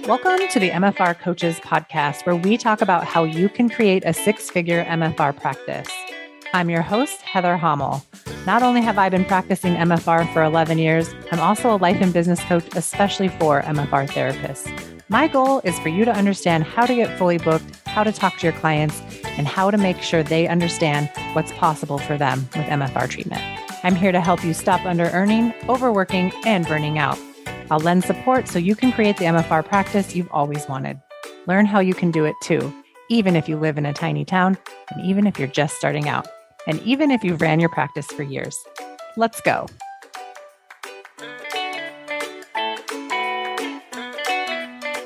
Welcome to the MFR Coaches podcast, where we talk about how you can create a six-figure MFR practice. I'm your host, Heather Hommel. Not only have I been practicing MFR for 11 years, I'm also a life and business coach, especially for MFR therapists. My goal is for you to understand how to get fully booked, how to talk to your clients, and how to make sure they understand what's possible for them with MFR treatment. I'm here to help you stop under-earning, overworking, and burning out. I'll lend support so you can create the MFR practice you've always wanted. Learn how you can do it too, even if you live in a tiny town, and even if you're just starting out, and even if you've ran your practice for years. Let's go.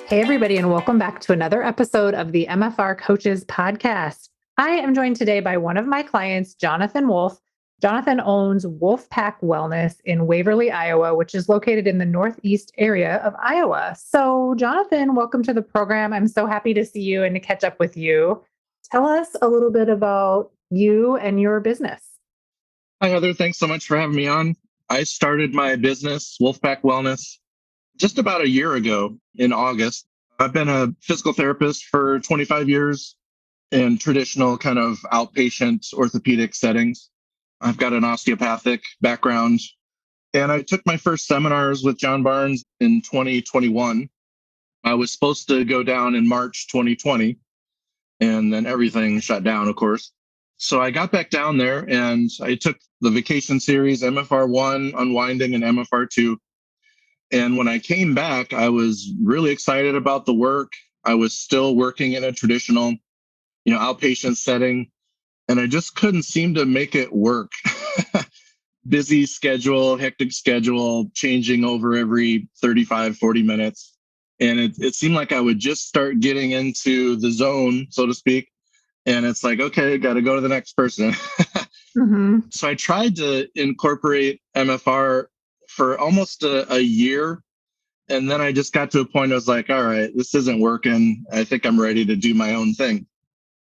Hey, everybody, and welcome back to another episode of the MFR Coaches podcast. I am joined today by one of my clients, Jonathon Wolff. Jonathon owns Wolffpack Wellness in Waverly, Iowa, which is located in the northeast area of Iowa. So, Jonathon, welcome to the program. I'm so happy to see you and to catch up with you. Tell us a little bit about you and your business. Hi, Heather. Thanks so much for having me on. I started my business, Wolffpack Wellness, just about a year ago in August. I've been a physical therapist for 25 years in traditional kind of outpatient orthopedic settings. I've got an osteopathic background, and I took my first seminars with John Barnes in 2021. I was supposed to go down in March 2020, and then everything shut down, of course. So I got back down there, and I took the vacation series, MFR1, Unwinding, and MFR2. And when I came back, I was really excited about the work. I was still working in a traditional, outpatient setting. And I just couldn't seem to make it work. Busy schedule, hectic schedule, changing over every 35, 40 minutes. And it seemed like I would just start getting into the zone, so to speak. And it's like, okay, got to go to the next person. Mm-hmm. So I tried to incorporate MFR for almost a year. And then I just got to a point I was like, all right, this isn't working. I think I'm ready to do my own thing.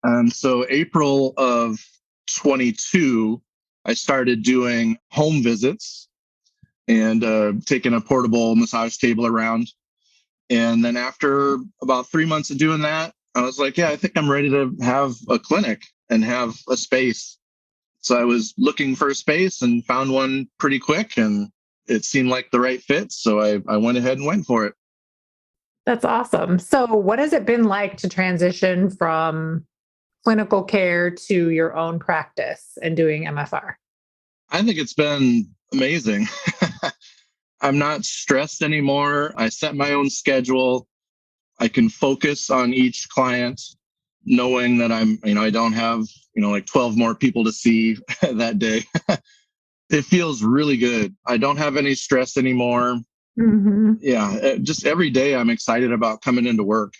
And so April of 22, I started doing home visits and taking a portable massage table around. And then after about 3 months of doing that, I was like, yeah, I think I'm ready to have a clinic and have a space. So I was looking for a space and found one pretty quick, and it seemed like the right fit. So I went ahead and went for it. That's awesome. So what has it been like to transition from clinical care to your own practice and doing MFR? I think it's been amazing. I'm not stressed anymore. I set my own schedule. I can focus on each client, knowing that I don't have, like 12 more people to see that day. It feels really good. I don't have any stress anymore. Mm-hmm. Yeah, just every day I'm excited about coming into work.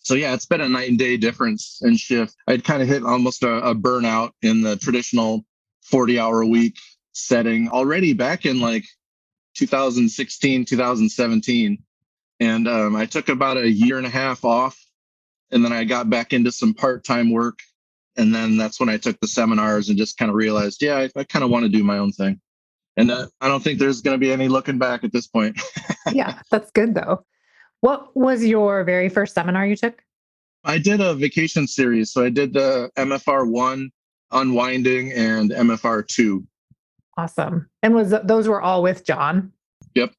So yeah, it's been a night and day difference and shift. I'd kind of hit almost a burnout in the traditional 40-hour a week setting already back in like 2016, 2017. And I took about a year and a half off, and then I got back into some part-time work. And then that's when I took the seminars and just kind of realized, yeah, I kind of want to do my own thing. And I don't think there's going to be any looking back at this point. Yeah, that's good though. What was your very first seminar you took? I did a vacation series. So I did the MFR1, Unwinding, and MFR2. Awesome. And those were all with John? Yep.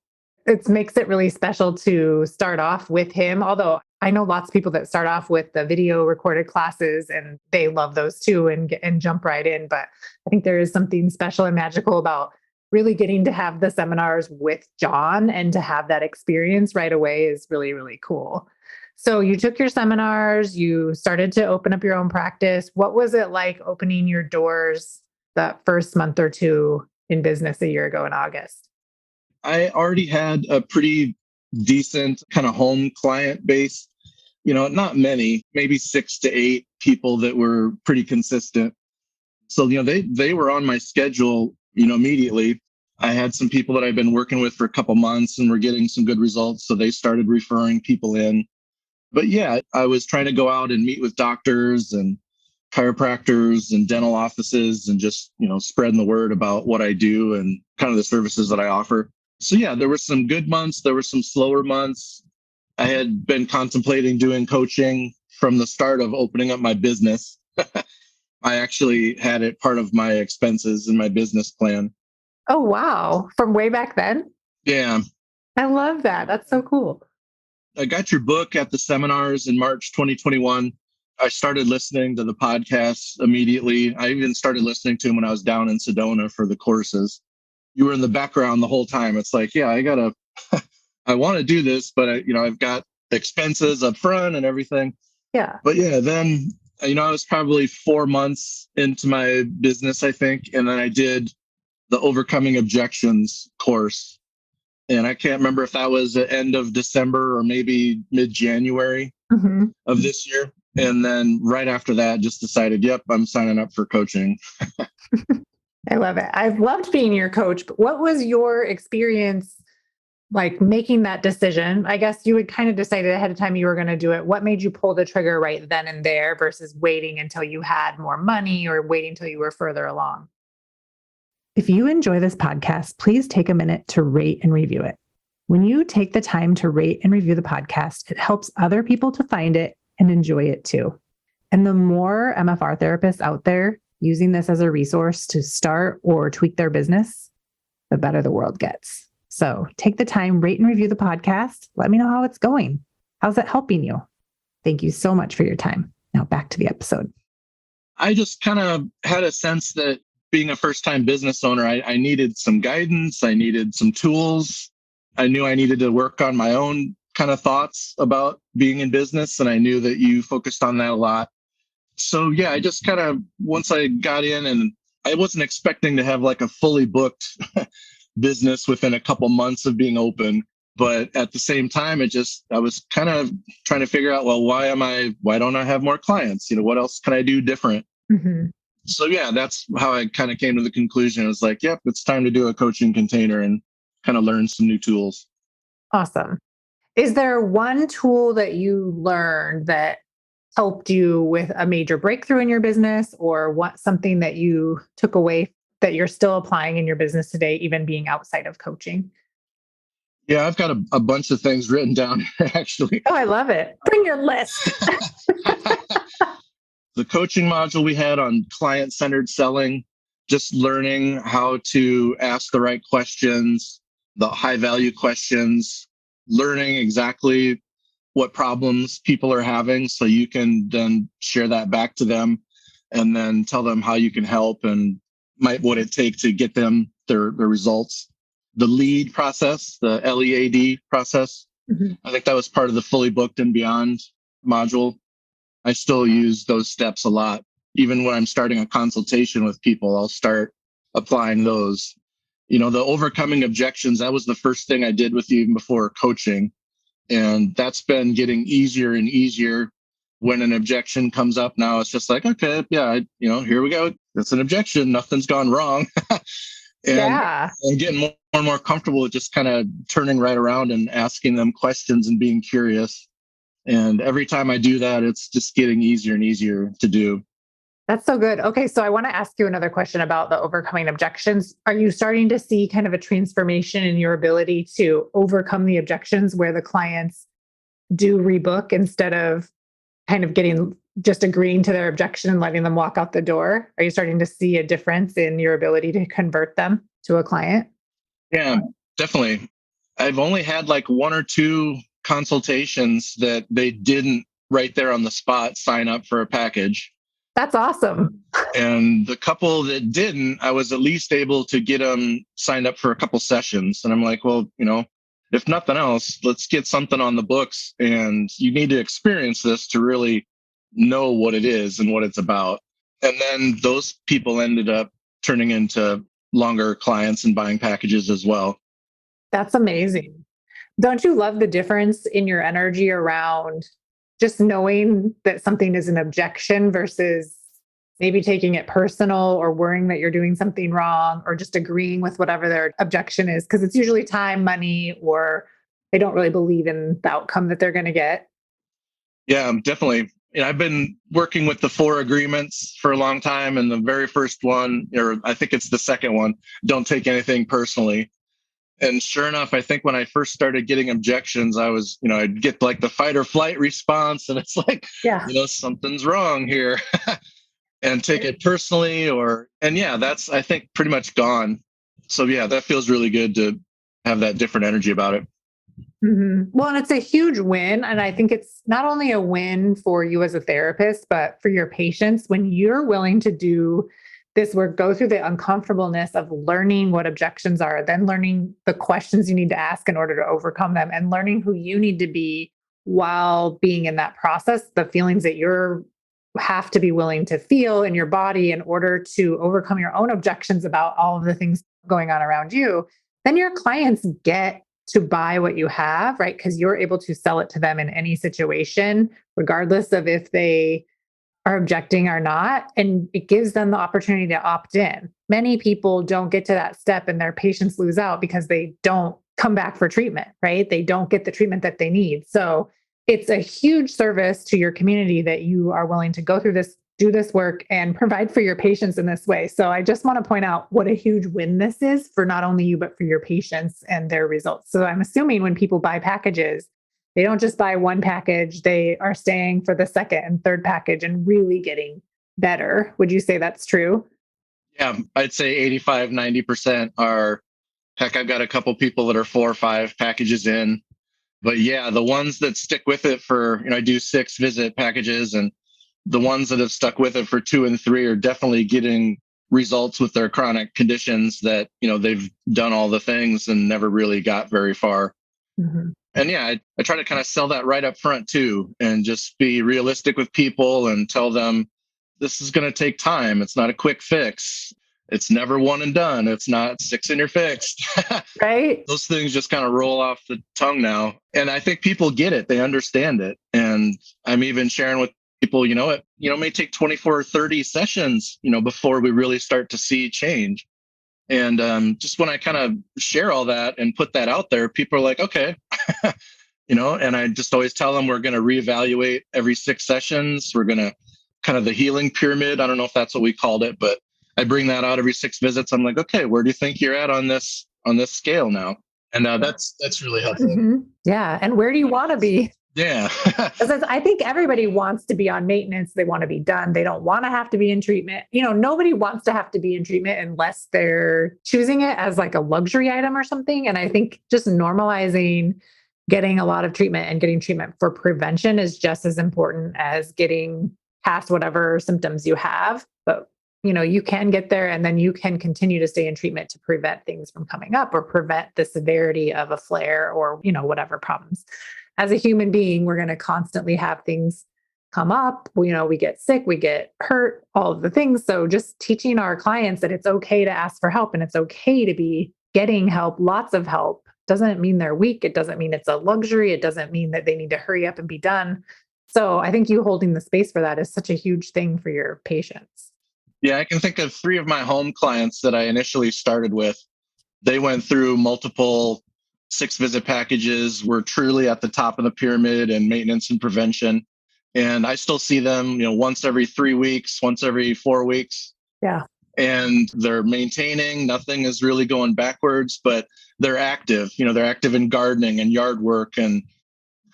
It makes it really special to start off with him. Although I know lots of people that start off with the video recorded classes and they love those too and jump right in. But I think there is something special and magical about really getting to have the seminars with John, and to have that experience right away is really, really cool. So you took your seminars, you started to open up your own practice. What was it like opening your doors that first month or two in business a year ago in August? I already had a pretty decent kind of home client base, not many, maybe 6 to 8 people that were pretty consistent. So, they were on my schedule, immediately. I had some people that I've been working with for a couple months and were getting some good results. So they started referring people in. But yeah, I was trying to go out and meet with doctors and chiropractors and dental offices and just, spreading the word about what I do and kind of the services that I offer. So yeah, there were some good months. There were some slower months. I had been contemplating doing coaching from the start of opening up my business. I actually had it part of my expenses in my business plan. Oh, wow. From way back then? Yeah. I love that. That's so cool. I got your book at the seminars in March 2021. I started listening to the podcasts immediately. I even started listening to them when I was down in Sedona for the courses. You were in the background the whole time. It's like, yeah, I want to do this, but I've got expenses up front and everything. Yeah. But yeah, then, I was probably 4 months into my business, I think. And then I did the Overcoming Objections course. And I can't remember if that was the end of December or maybe mid-January of this year. And then right after that, just decided, yep, I'm signing up for coaching. I love it. I've loved being your coach, but what was your experience like making that decision? I guess you had kind of decided ahead of time you were going to do it. What made you pull the trigger right then and there versus waiting until you had more money or waiting until you were further along? If you enjoy this podcast, please take a minute to rate and review it. When you take the time to rate and review the podcast, it helps other people to find it and enjoy it too. And the more MFR therapists out there using this as a resource to start or tweak their business, the better the world gets. So take the time, rate and review the podcast. Let me know how it's going. How's it helping you? Thank you so much for your time. Now back to the episode. I just kind of had a sense that being a first-time business owner, I needed some guidance. I needed some tools. I knew I needed to work on my own kind of thoughts about being in business. And I knew that you focused on that a lot. So yeah, I just kind of, once I got in, and I wasn't expecting to have like a fully booked business within a couple months of being open. But at the same time, I was kind of trying to figure out, well, why don't I have more clients? What else can I do different? So yeah, that's how I kind of came to the conclusion. I was like, yep, it's time to do a coaching container and kind of learn some new tools. Awesome. Is there one tool that you learned that helped you with a major breakthrough in your business, or something that you took away that you're still applying in your business today, even being outside of coaching? Yeah, I've got a bunch of things written down here, actually. Oh, I love it. Bring your list. The coaching module we had on client-centered selling, just learning how to ask the right questions, the high-value questions, learning exactly what problems people are having so you can then share that back to them and then tell them how you can help and what it take to get them their results. The LEAD process, the LEAD process, I think that was part of the Fully Booked and Beyond module. I still use those steps a lot. Even when I'm starting a consultation with people, I'll start applying those. The overcoming objections, that was the first thing I did with you even before coaching. And that's been getting easier and easier. When an objection comes up now, it's just like, okay, yeah, here we go. It's an objection. Nothing's gone wrong. I'm getting more and more comfortable with just kind of turning right around and asking them questions and being curious. And every time I do that, it's just getting easier and easier to do. That's so good. Okay. So I want to ask you another question about the overcoming objections. Are you starting to see kind of a transformation in your ability to overcome the objections where the clients do rebook instead of kind of just agreeing to their objection and letting them walk out the door? Are you starting to see a difference in your ability to convert them to a client? Yeah, definitely. I've only had like one or two consultations that they didn't right there on the spot sign up for a package. That's awesome. And the couple that didn't, I was at least able to get them signed up for a couple sessions. And I'm like, well, if nothing else, let's get something on the books. And you need to experience this to really know what it is and what it's about. And then those people ended up turning into longer clients and buying packages as well. That's amazing. Don't you love the difference in your energy around just knowing that something is an objection versus maybe taking it personal or worrying that you're doing something wrong or just agreeing with whatever their objection is? Because it's usually time, money, or they don't really believe in the outcome that they're going to get. Yeah, definitely. I've been working with the 4 agreements for a long time. And the very first one, or I think it's the second one, don't take anything personally. And sure enough, I think when I first started getting objections, I was, I'd get like the fight or flight response, and it's like, Yeah. Something's wrong here, and take it personally, and yeah, that's, I think, pretty much gone. So yeah, that feels really good to have that different energy about it. Mm-hmm. Well, and it's a huge win. And I think it's not only a win for you as a therapist, but for your patients when you're willing to do this work, go through the uncomfortableness of learning what objections are, then learning the questions you need to ask in order to overcome them, and learning who you need to be while being in that process, the feelings that you're have to be willing to feel in your body in order to overcome your own objections about all of the things going on around you, then your clients get to buy what you have, right? Because you're able to sell it to them in any situation, regardless of if they are objecting or not. And it gives them the opportunity to opt in. Many people don't get to that step and their patients lose out because they don't come back for treatment, right? They don't get the treatment that they need. So it's a huge service to your community that you are willing to go through this, do this work, and provide for your patients in this way. So I just want to point out what a huge win this is for not only you, but for your patients and their results. So I'm assuming when people buy packages, they don't just buy one package, they are staying for the second and third package and really getting better. Would you say that's true? Yeah, I'd say 85, 90% are, heck, I've got a couple people that are 4 or 5 packages in. But yeah, the ones that stick with it for, I do 6 visit packages, and the ones that have stuck with it for 2 and 3 are definitely getting results with their chronic conditions that, they've done all the things and never really got very far. Mm-hmm. And yeah, I try to kind of sell that right up front too, and just be realistic with people and tell them this is going to take time. It's not a quick fix. It's never one and done. It's not 6 and you're fixed. Right. Those things just kind of roll off the tongue now. And I think people get it. They understand it. And I'm even sharing with people, it may take 24 or 30 sessions, before we really start to see change. And just when I kind of share all that and put that out there, people are like, okay, and I just always tell them we're going to reevaluate every 6 sessions. We're going to kind of the healing pyramid. I don't know if that's what we called it, but I bring that out every 6 visits. I'm like, okay, where do you think you're at on this scale now? And that's really helpful. Mm-hmm. Yeah. And where do you want to be? Yeah. I think everybody wants to be on maintenance. They want to be done. They don't want to have to be in treatment. Nobody wants to have to be in treatment unless they're choosing it as like a luxury item or something. And I think just normalizing getting a lot of treatment and getting treatment for prevention is just as important as getting past whatever symptoms you have. But you can get there, and then you can continue to stay in treatment to prevent things from coming up or prevent the severity of a flare or, whatever problems. As a human being, we're going to constantly have things come up. We get sick, we get hurt, all of the things. So just teaching our clients that it's okay to ask for help and it's okay to be getting help, lots of help, doesn't mean they're weak. It doesn't mean it's a luxury. It doesn't mean that they need to hurry up and be done. So I think you holding the space for that is such a huge thing for your patients. Yeah, I can think of 3 of my home clients that I initially started with. They went through multiple 6 visit packages, were truly at the top of the pyramid in maintenance and prevention. And I still see them, once every 3 weeks, once every 4 weeks. Yeah. And they're maintaining, nothing is really going backwards, but they're active. They're active in gardening and yard work and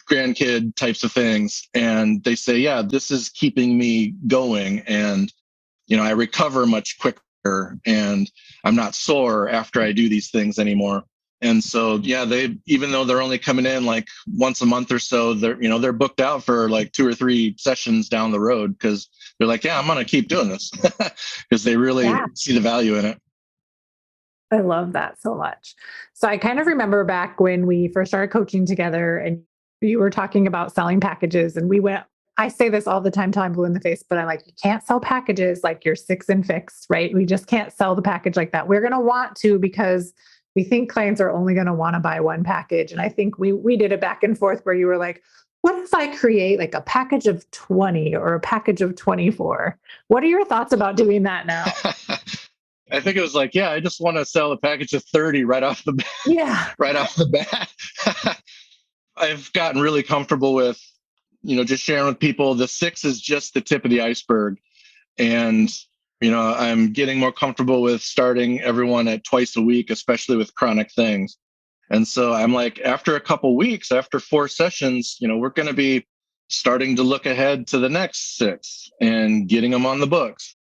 grandkid types of things. And they say, yeah, this is keeping me going. And, I recover much quicker and I'm not sore after I do these things anymore. And so, yeah, even though they're only coming in like once a month or so, they're booked out for like 2 or 3 sessions down the road because they're like, yeah, I'm going to keep doing this because they really see the value in it. I love that so much. So I kind of remember back when we first started coaching together and you were talking about selling packages, and I say this all the time till I'm blue in the face, but I'm like, you can't sell packages like you're 6 and fixed, right? We just can't sell the package like that. We're going to want to, because we think clients are only going to want to buy one package. And I think we did a back and forth where you were like, what if I create like a package of 20 or a package of 24? What are your thoughts about doing that now? I think it was like, yeah, I just want to sell a package of 30 right off the bat. Yeah. Right off the bat. I've gotten really comfortable with, just sharing with people. The 6 is just the tip of the iceberg. And, I'm getting more comfortable with starting everyone at twice a week, especially with chronic things. And so I'm like, after a couple weeks, after 4 sessions, we're going to be starting to look ahead to the next 6 and getting them on the books.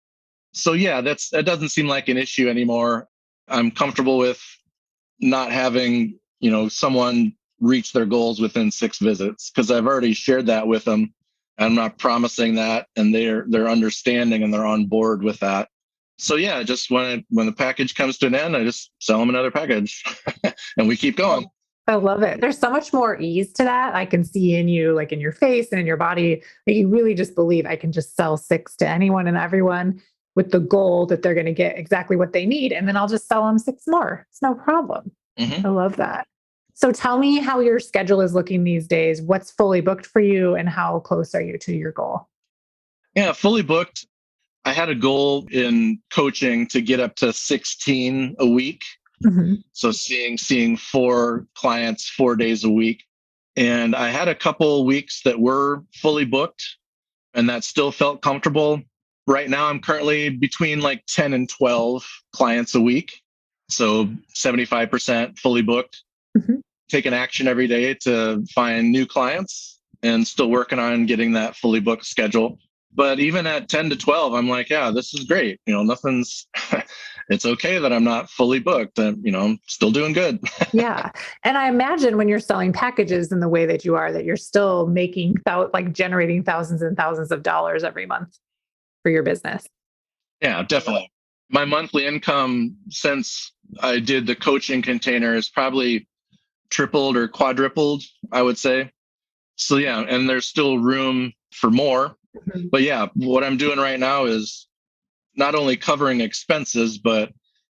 So yeah, that doesn't seem like an issue anymore. I'm comfortable with not having, someone reach their goals within 6 visits, because I've already shared that with them. I'm not promising that, and they're understanding and they're on board with that. So yeah, just when the package comes to an end, I just sell them another package and we keep going. I love it. There's so much more ease to that. I can see in you, like in your face and in your body, that you really just believe I can just sell 6 to anyone and everyone with the goal that they're going to get exactly what they need. And then I'll just sell them 6 more. It's no problem. Mm-hmm. I love that. So tell me how your schedule is looking these days. What's fully booked for you and how close are you to your goal? Yeah, fully booked. I had a goal in coaching to get up to 16 a week. Mm-hmm. So seeing 4 clients 4 days a week. And I had a couple weeks that were fully booked, and that still felt comfortable. Right now, I'm currently between like 10 and 12 clients a week. So 75% fully booked. Mm-hmm. Taking action every day to find new clients and still working on getting that fully booked schedule. But even at 10 to 12, I'm like, yeah, this is great. Nothing's, it's okay that I'm not fully booked. I'm still doing good. Yeah. And I imagine when you're selling packages in the way that you are, that you're still making, generating thousands and thousands of dollars every month for your business. Yeah, definitely. My monthly income since I did the coaching container is probably tripled or quadrupled, I would say. So yeah, and there's still room for more. Mm-hmm. But yeah, what I'm doing right now is not only covering expenses, but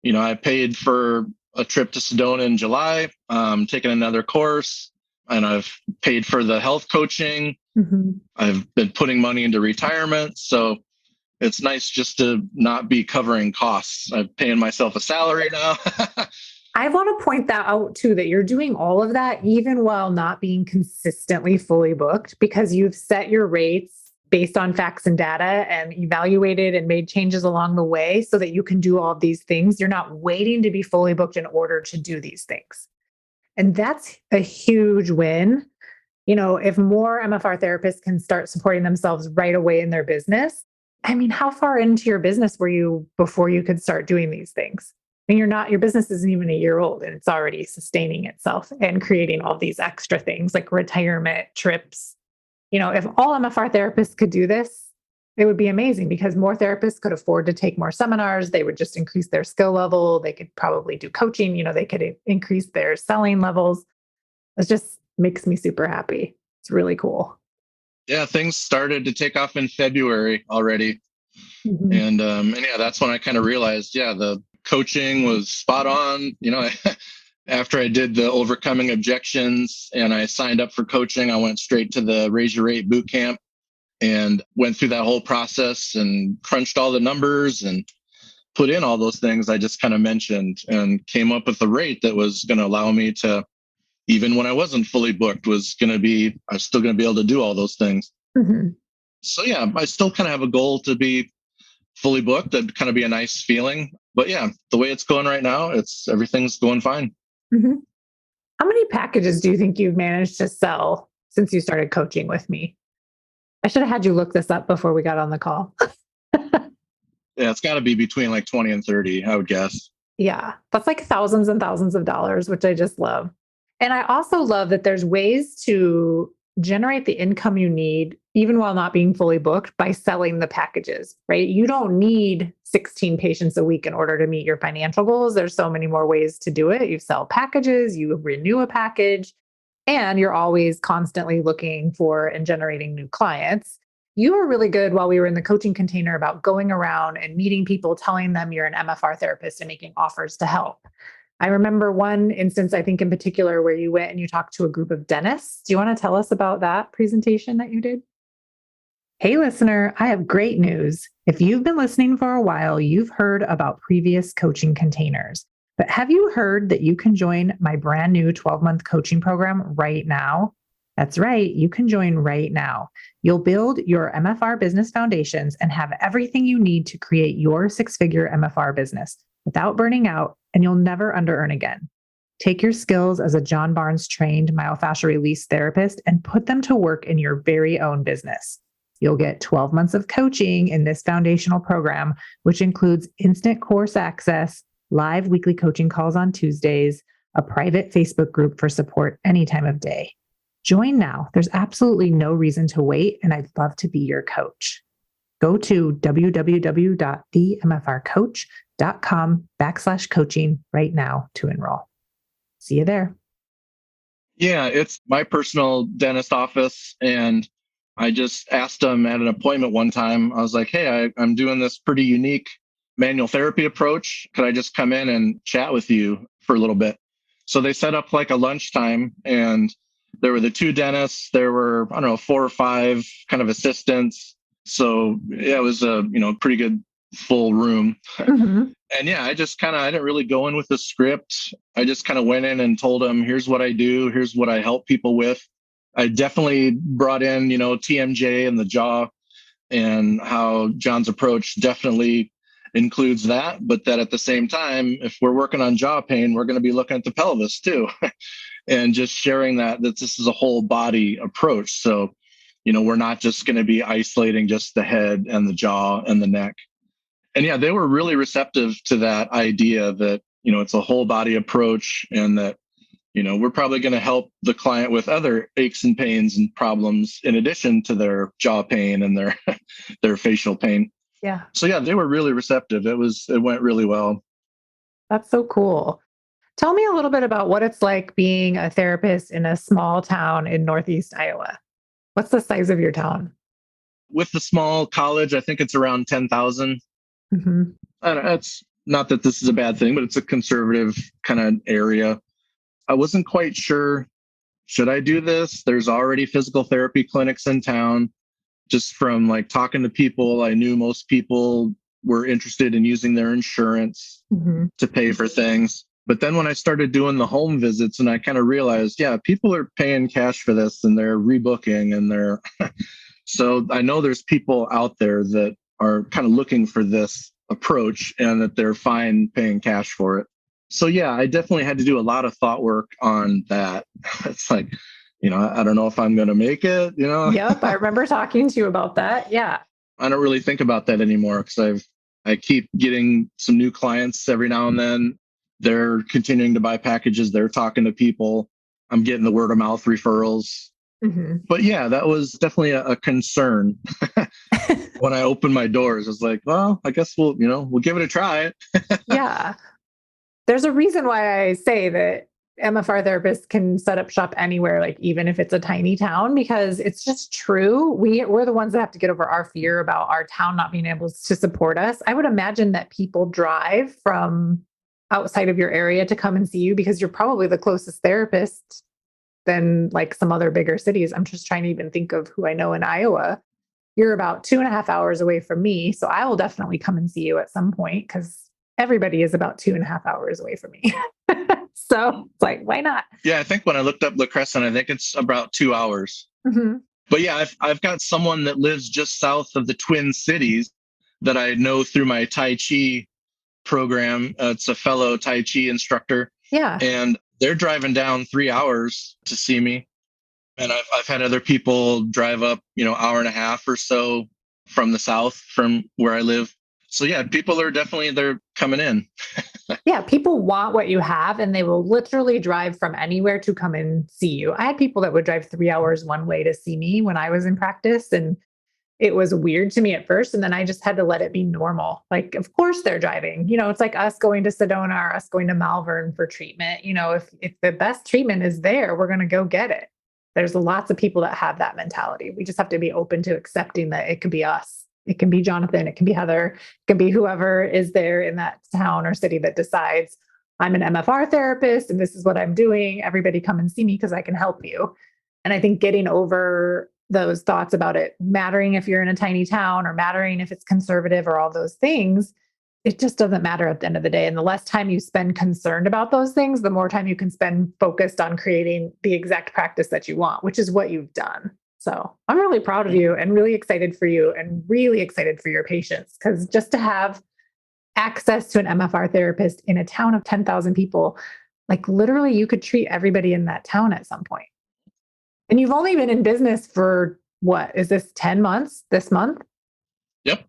I paid for a trip to Sedona in July, taking another course, and I've paid for the health coaching. Mm-hmm. I've been putting money into retirement. So it's nice just to not be covering costs. I'm paying myself a salary now. I want to point that out too, that you're doing all of that even while not being consistently fully booked, because you've set your rates based on facts and data and evaluated and made changes along the way so that you can do all of these things. You're not waiting to be fully booked in order to do these things. And that's a huge win. If more MFR therapists can start supporting themselves right away in their business, how far into your business were you before you could start doing these things? Your business isn't even a year old and it's already sustaining itself and creating all these extra things like retirement, trips. If all MFR therapists could do this, it would be amazing, because more therapists could afford to take more seminars. They would just increase their skill level. They could probably do coaching. They could increase their selling levels. It just makes me super happy. It's really cool. Yeah, things started to take off in February already. Mm-hmm. And yeah, that's when I kind of realized, the coaching was spot on. After I did the overcoming objections and I signed up for coaching, I went straight to the Raise Your Rate bootcamp and went through that whole process and crunched all the numbers and put in all those things I just kind of mentioned, and came up with a rate that was going to allow me to, even when I wasn't fully booked, I was still going to be able to do all those things. Mm-hmm. So yeah, I still kind of have a goal to be fully booked. That'd kind of be a nice feeling. But yeah, the way it's going right now, everything's going fine. Mm-hmm. How many packages do you think you've managed to sell since you started coaching with me? I should have had you look this up before we got on the call. Yeah, it's got to be between like 20 and 30, I would guess. Yeah, that's like thousands and thousands of dollars, which I just love. And I also love that there's ways to generate the income you need, even while not being fully booked, by selling the packages, right? You don't need 16 patients a week in order to meet your financial goals. There's so many more ways to do it. You sell packages, you renew a package, and you're always constantly looking for and generating new clients. You were really good while we were in the coaching container about going around and meeting people, telling them you're an MFR therapist and making offers to help. I remember one instance, I think in particular, where you went and you talked to a group of dentists. Do you want to tell us about that presentation that you did? Hey, listener, I have great news. If you've been listening for a while, you've heard about previous coaching containers. But have you heard that you can join my brand new 12-month coaching program right now? That's right, you can join right now. You'll build your MFR business foundations and have everything you need to create your 6-figure MFR business without burning out, and you'll never under-earn again. Take your skills as a John Barnes trained myofascial release therapist and put them to work in your very own business. You'll get 12 months of coaching in this foundational program, which includes instant course access, live weekly coaching calls on Tuesdays, a private Facebook group for support any time of day. Join now. There's absolutely no reason to wait, and I'd love to be your coach. Go to www.themfrcoach.com/coaching right now to enroll. See you there. Yeah, it's my personal dentist office. And I just asked them at an appointment one time, I was like, hey, I'm doing this pretty unique manual therapy approach. Could I just come in and chat with you for a little bit? So they set up like a lunchtime, and there were the two dentists. There were, 4 or 5 kind of assistants. So yeah, it was a, pretty good full room. Mm-hmm. And yeah, I didn't really go in with the script. I just kind of went in and told them, here's what I do. Here's what I help people with. I definitely brought in, TMJ and the jaw, and how John's approach definitely includes that. But that at the same time, if we're working on jaw pain, we're going to be looking at the pelvis too. And just sharing that this is a whole body approach. So, we're not just going to be isolating just the head and the jaw and the neck. And yeah, they were really receptive to that idea that, it's a whole body approach, and that, we're probably going to help the client with other aches and pains and problems in addition to their jaw pain and their their facial pain. Yeah. So yeah, they were really receptive. It went really well. That's so cool. Tell me a little bit about what it's like being a therapist in a small town in Northeast Iowa. What's the size of your town? With the small college, I think it's around 10,000. Mm-hmm. It's not that this is a bad thing, but it's a conservative kind of area. I wasn't quite sure, should I do this? There's already physical therapy clinics in town. Just from like talking to people, I knew most people were interested in using their insurance to pay for things. But then when I started doing the home visits, and I kind of realized, yeah, people are paying cash for this, and they're rebooking, and they're so I know there's people out there that are kind of looking for this approach, and that they're fine paying cash for it. So yeah, I definitely had to do a lot of thought work on that. It's like, I don't know if I'm going to make it, Yep. I remember talking to you about that. Yeah. I don't really think about that anymore, because I keep getting some new clients every now and then. They're continuing to buy packages. They're talking to people. I'm getting the word of mouth referrals. Mm-hmm. But yeah, that was definitely a concern when I opened my doors. I was like, well, I guess we'll give it a try. Yeah. There's a reason why I say that MFR therapists can set up shop anywhere, like even if it's a tiny town, because it's just true. We're the ones that have to get over our fear about our town not being able to support us. I would imagine that people drive from outside of your area to come and see you because you're probably the closest therapist than like some other bigger cities. I'm just trying to even think of who I know in Iowa. You're about 2.5 hours away from me. So I will definitely come and see you at some point, because everybody is about 2.5 hours away from me. So it's like, why not? Yeah, I think when I looked up La Crescent, I think it's about 2 hours. Mm-hmm. But yeah, I've got someone that lives just south of the Twin Cities that I know through my Tai Chi program. It's a fellow Tai Chi instructor. Yeah. And they're driving down 3 hours to see me. And I've had other people drive up, hour and a half or so from the south from where I live. So yeah, people are they're coming in. Yeah, people want what you have, and they will literally drive from anywhere to come and see you. I had people that would drive 3 hours one way to see me when I was in practice, and it was weird to me at first. And then I just had to let it be normal. Like, of course they're driving, it's like us going to Sedona or us going to Malvern for treatment. If the best treatment is there, we're going to go get it. There's lots of people that have that mentality. We just have to be open to accepting that it could be us. It can be Jonathon. It can be Heather. It can be whoever is there in that town or city that decides, I'm an MFR therapist and this is what I'm doing. Everybody come and see me because I can help you. And I think getting over those thoughts about it mattering if you're in a tiny town or mattering if it's conservative or all those things, it just doesn't matter at the end of the day. And the less time you spend concerned about those things, the more time you can spend focused on creating the exact practice that you want, which is what you've done. So I'm really proud of you and really excited for you and really excited for your patients, because just to have access to an MFR therapist in a town of 10,000 people, Like literally you could treat everybody in that town at some point. And you've only been in business for what? Is this 10 months this month? Yep.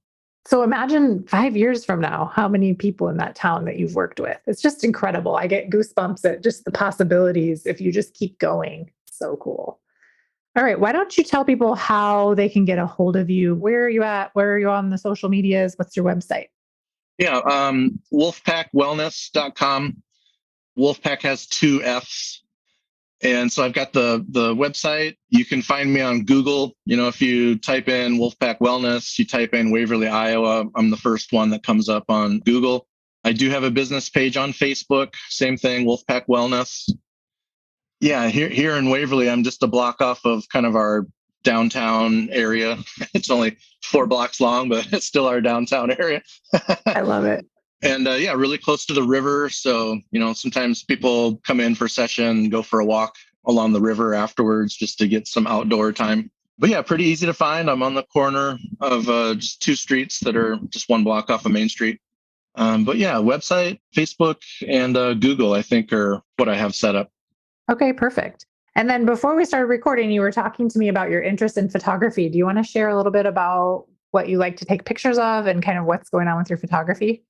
So imagine 5 years from now, how many people in that town that you've worked with. It's just incredible. I get goosebumps at just the possibilities if you just keep going. So cool. All right. Why don't you tell people how they can get a hold of you? Where are you at? Where are you on the social medias? What's your website? Yeah. Wolffpackwellness.com. Wolffpack has 2 F's. And so I've got the website. You can find me on Google. If you type in Wolffpack Wellness, you type in Waverly, Iowa, I'm the first one that comes up on Google. I do have a business page on Facebook. Same thing, Wolffpack Wellness. Yeah, here in Waverly, I'm just a block off of kind of our downtown area. It's only 4 blocks long, but it's still our downtown area. I love it. And yeah, really close to the river. So, sometimes people come in for a session, go for a walk along the river afterwards just to get some outdoor time. But yeah, pretty easy to find. I'm on the corner of just 2 streets that are just 1 block off of Main Street. But yeah, website, Facebook, and Google, I think, are what I have set up. Okay, perfect. And then before we started recording, you were talking to me about your interest in photography. Do you want to share a little bit about what you like to take pictures of and kind of what's going on with your photography?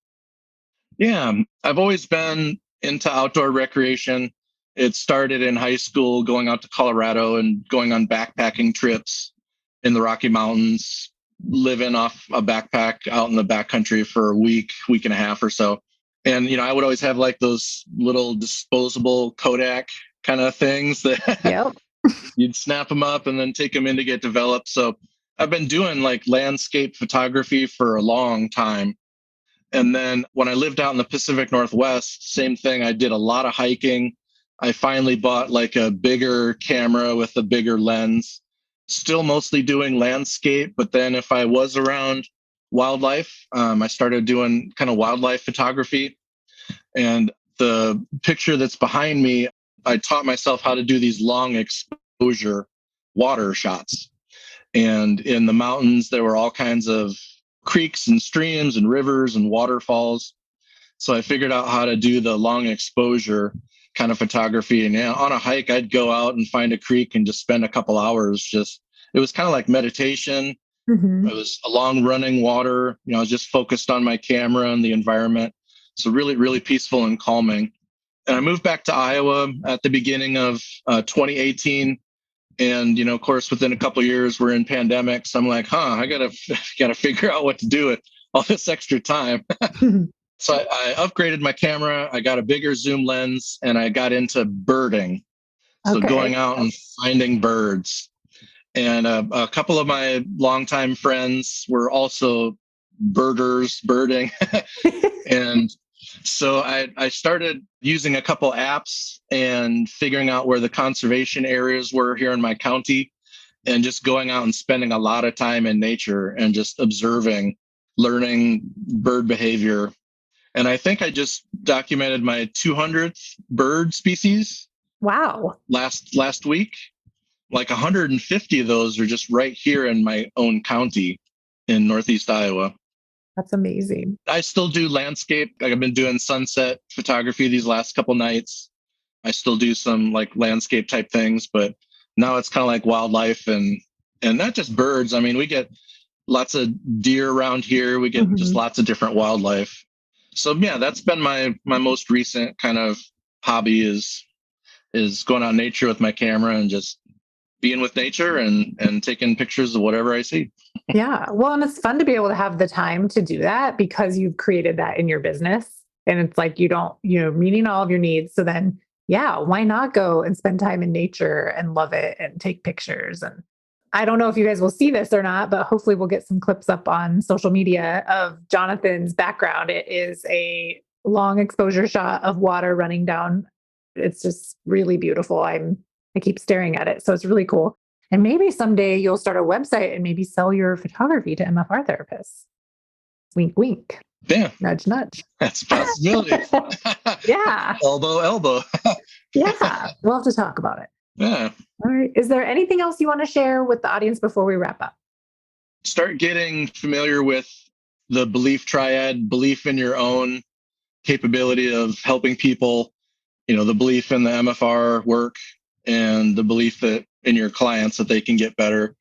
Yeah, I've always been into outdoor recreation. It started in high school, going out to Colorado and going on backpacking trips in the Rocky Mountains, living off a backpack out in the backcountry for a week and a half or so. And, I would always have like those little disposable Kodak kind of things that Yep. you'd snap them up and then take them in to get developed. So I've been doing like landscape photography for a long time. And then when I lived out in the Pacific Northwest, same thing. I did a lot of hiking. I finally bought like a bigger camera with a bigger lens, still mostly doing landscape. But then if I was around wildlife, I started doing kind of wildlife photography. And the picture that's behind me, I taught myself how to do these long exposure water shots. And in the mountains, there were all kinds of creeks and streams and rivers and waterfalls. So I figured out how to do the long exposure kind of photography. And on a hike, I'd go out and find a creek and just spend a couple hours. It was kind of like meditation. Mm-hmm. It was a long running water. I was just focused on my camera and the environment. So really, really peaceful and calming. And I moved back to Iowa at the beginning of 2018. And, of course, within a couple of years, we're in pandemic. So I'm like, I gotta figure out what to do with all this extra time. So I upgraded my camera. I got a bigger zoom lens and I got into birding. So going out and finding birds. And a couple of my longtime friends were also birding. And so I started using a couple apps and figuring out where the conservation areas were here in my county and just going out and spending a lot of time in nature and just observing, learning bird behavior. And I think I just documented my 200th bird species. Wow. Last week. Like 150 of those are just right here in my own county in Northeast Iowa. That's amazing. I still do landscape. Like I've been doing sunset photography these last couple nights. I still do some like landscape type things, but now it's kind of like wildlife and not just birds. I mean, we get lots of deer around here. We get just lots of different wildlife. So yeah, that's been my most recent kind of hobby is going out in nature with my camera and just being with nature and taking pictures of whatever I see. Yeah. Well, and it's fun to be able to have the time to do that because you've created that in your business. And it's like meeting all of your needs. So then, yeah, why not go and spend time in nature and love it and take pictures? And I don't know if you guys will see this or not, but hopefully we'll get some clips up on social media of Jonathon's background. It is a long exposure shot of water running down. It's just really beautiful. I keep staring at it. So it's really cool. And maybe someday you'll start a website and maybe sell your photography to MFR therapists. Wink, wink. Yeah. Nudge, nudge. That's a possibility. Yeah. Elbow. Yeah. We'll have to talk about it. Yeah. All right. Is there anything else you want to share with the audience before we wrap up? Start getting familiar with the belief triad, belief in your own capability of helping people, the belief in the MFR work and the belief that in your clients that they can get better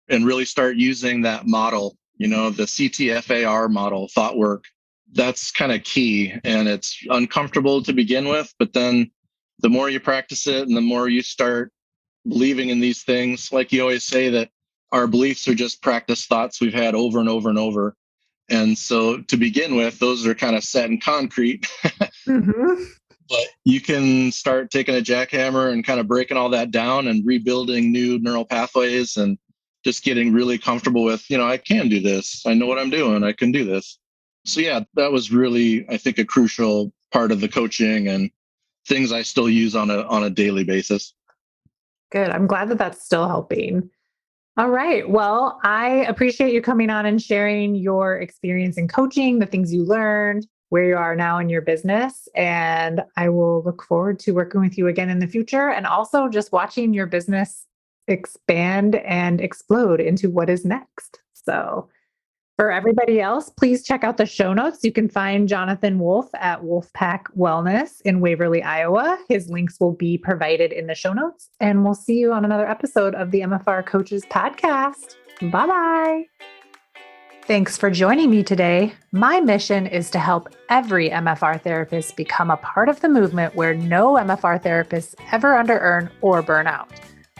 and really start using that model, the CTFAR model, thought work. That's kind of key. And it's uncomfortable to begin with, but then the more you practice it and the more you start believing in these things, like you always say that our beliefs are just practice thoughts we've had over and over and over. And so to begin with, those are kind of set in concrete. Mm-hmm. But you can start taking a jackhammer and kind of breaking all that down and rebuilding new neural pathways and just getting really comfortable with, I can do this. I know what I'm doing. I can do this. So yeah, that was really, I think, a crucial part of the coaching and things I still use on a daily basis. Good. I'm glad that that's still helping. All right. Well, I appreciate you coming on and sharing your experience in coaching, the things you learned, where you are now in your business. And I will look forward to working with you again in the future and also just watching your business expand and explode into what is next. So for everybody else, please check out the show notes. You can find Jonathon Wolff at Wolffpack Wellness in Waverly, Iowa. His links will be provided in the show notes. And we'll see you on another episode of the MFR Coaches Podcast. Bye-bye. Thanks for joining me today. My mission is to help every MFR therapist become a part of the movement where no MFR therapists ever under-earn or burn out.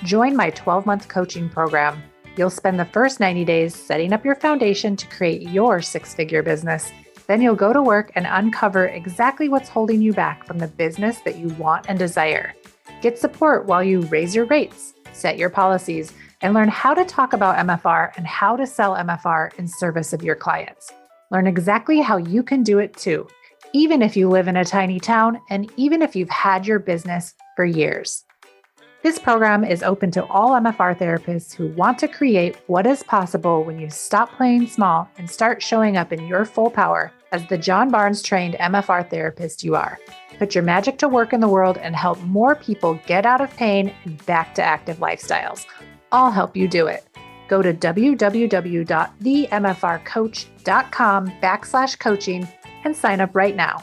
Join my 12-month coaching program. You'll spend the first 90 days setting up your foundation to create your six-figure business. Then you'll go to work and uncover exactly what's holding you back from the business that you want and desire. Get support while you raise your rates, set your policies, and learn how to talk about MFR and how to sell MFR in service of your clients. Learn exactly how you can do it too, even if you live in a tiny town and even if you've had your business for years. This program is open to all MFR therapists who want to create what is possible when you stop playing small and start showing up in your full power as the John Barnes trained MFR therapist you are. Put your magic to work in the world and help more people get out of pain and back to active lifestyles. I'll help you do it. Go to www.themfrcoach.com/coaching and sign up right now.